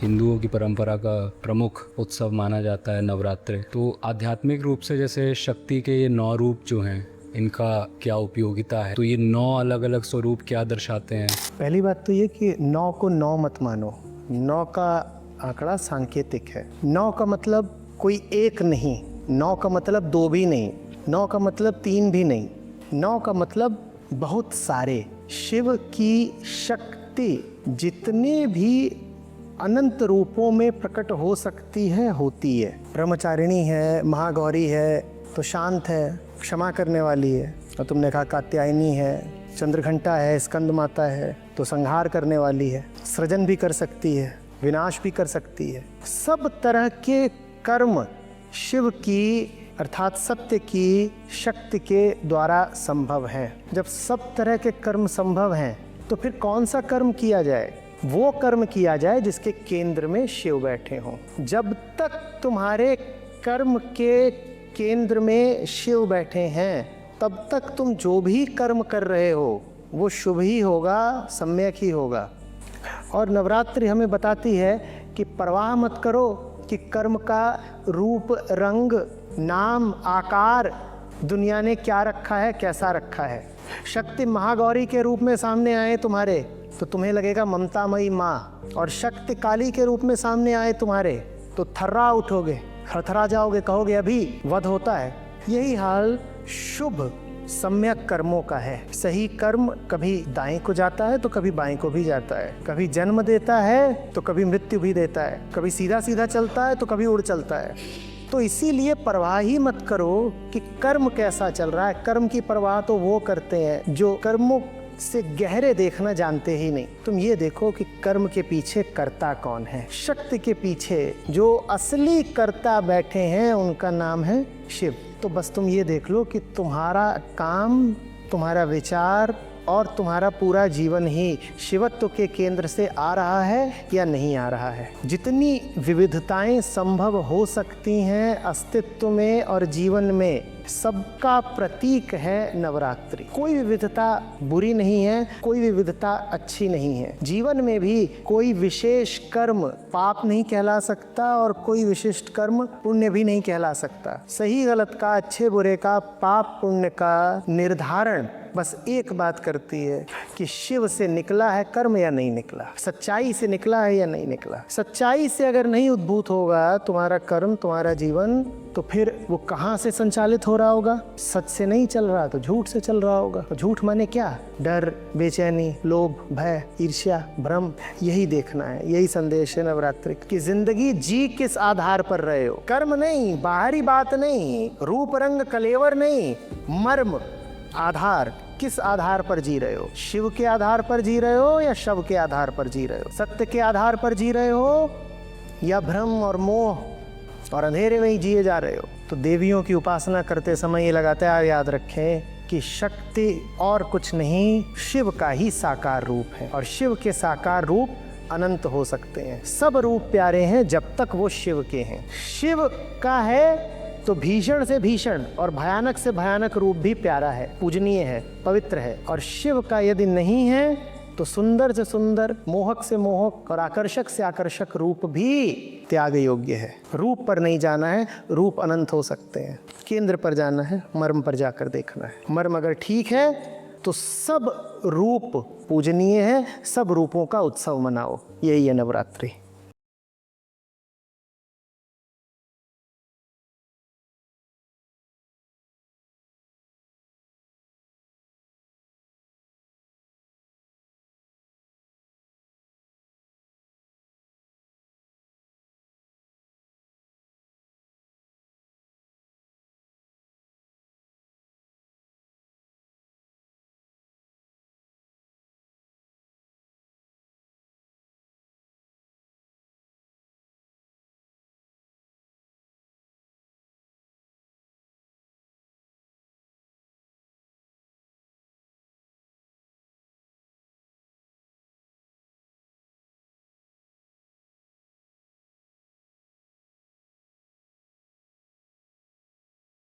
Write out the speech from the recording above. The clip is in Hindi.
हिंदुओं की परंपरा का प्रमुख उत्सव माना जाता है नवरात्रि। तो आध्यात्मिक रूप से जैसे शक्ति के ये 9 रूप जो हैं, इनका क्या उपयोगिता है? तो ये 9 अलग अलग स्वरूप क्या दर्शाते हैं? पहली बात तो ये कि 9 को 9 मत मानो। 9 का आंकड़ा सांकेतिक है। 9 का मतलब कोई एक नहीं, 9 का मतलब 2 भी नहीं, 9 का मतलब 3 भी नहीं, 9 का मतलब बहुत सारे। शिव की शक्ति जितने भी अनंत रूपों में प्रकट हो सकती है होती है। ब्रह्मचारिणी है, महागौरी है तो शांत है, क्षमा करने वाली है। और तुमने कहा कात्यायनी है, चंद्रघंटा है, स्कंद माता है तो संहार करने वाली है। सृजन भी कर सकती है, विनाश भी कर सकती है। सब तरह के कर्म शिव की अर्थात सत्य की शक्ति के द्वारा संभव है। जब सब तरह के कर्म संभव हैं तो फिर कौन सा कर्म किया जाए? वो कर्म किया जाए जिसके केंद्र में शिव बैठे हों। जब तक तुम्हारे कर्म के केंद्र में शिव बैठे हैं तब तक तुम जो भी कर्म कर रहे हो वो शुभ ही होगा, सम्यक ही होगा। और नवरात्रि हमें बताती है कि परवाह मत करो कि कर्म का रूप, रंग, नाम, आकार दुनिया ने क्या रखा है, कैसा रखा है। शक्ति महागौरी के रूप में सामने आए तुम्हारे तो तुम्हें लगेगा ममतामयी माँ, और शक्ति काली के रूप में सामने आए तुम्हारे तो थर्रा उठोगे, थरथरा जाओगे, कहोगे अभी वध होता है। यही हाल शुभ सम्यक कर्मों का है। सही कर्म कभी दाएं को जाता है तो कभी बाएं को भी जाता है, कभी जन्म देता है तो कभी मृत्यु भी देता है, कभी सीधा सीधा चलता है तो कभी उड़ चलता है। तो इसीलिए परवाह ही मत करो कि कर्म कैसा चल रहा है। कर्म की परवाह तो वो करते हैं जो कर्मों से गहरे देखना जानते ही नहीं। तुम ये देखो कि कर्म के पीछे कर्ता कौन है। शक्ति के पीछे जो असली कर्ता बैठे हैं उनका नाम है शिव। तो बस तुम ये देख लो कि तुम्हारा काम, तुम्हारा विचार और तुम्हारा पूरा जीवन ही शिवत्व के केंद्र से आ रहा है या नहीं आ रहा है। जितनी विविधताएं संभव हो सकती हैं अस्तित्व में और जीवन में, सबका प्रतीक है नवरात्रि। कोई विविधता बुरी नहीं है, कोई विविधता अच्छी नहीं है। जीवन में भी कोई विशेष कर्म पाप नहीं कहला सकता और कोई विशिष्ट कर्म पुण्य भी नहीं कहला सकता। सही गलत का, अच्छे बुरे का, पाप पुण्य का निर्धारण बस एक बात करती है कि शिव से निकला है कर्म या नहीं निकला, सच्चाई से निकला है या नहीं निकला। सच्चाई से अगर नहीं उद्भूत होगा तुम्हारा कर्म, तुम्हारा जीवन, तो फिर वो कहाँ से संचालित हो रहा होगा? सच से नहीं चल रहा तो झूठ से चल रहा होगा। झूठ माने क्या? डर, बेचैनी, लोभ, भय, ईर्ष्या, भ्रम। यही देखना है, यही संदेश है नवरात्रि की। जिंदगी जी किस आधार पर रहे हो? कर्म नहीं, बाहरी बात नहीं, रूप रंग कलेवर नहीं, मर्म, आधार। किस आधार पर जी रहे हो? शिव के आधार पर जी रहे हो या शव के आधार पर जी रहे हो? सत्य के आधार पर जी रहे हो या भ्रम और मोह और अंधेरे में ही जिए जा रहे हो? तो देवियों की उपासना करते समय ये लगातार याद रखें कि शक्ति और कुछ नहीं, शिव का ही साकार रूप है। और शिव के साकार रूप अनंत हो सकते हैं। सब रूप प्यारे हैं जब तक वो शिव के हैं। शिव का है तो भीषण से भीषण और भयानक से भयानक रूप भी प्यारा है, पूजनीय है, पवित्र है। और शिव का यदि नहीं है तो सुंदर से सुंदर, मोहक से मोहक और आकर्षक से आकर्षक रूप भी त्याग योग्य है। रूप पर नहीं जाना है, रूप अनंत हो सकते हैं। केंद्र पर जाना है, मर्म पर जाकर देखना है। मर्म अगर ठीक है तो सब रूप पूजनीय है, सब रूपों का उत्सव मनाओ। यही है नवरात्रि।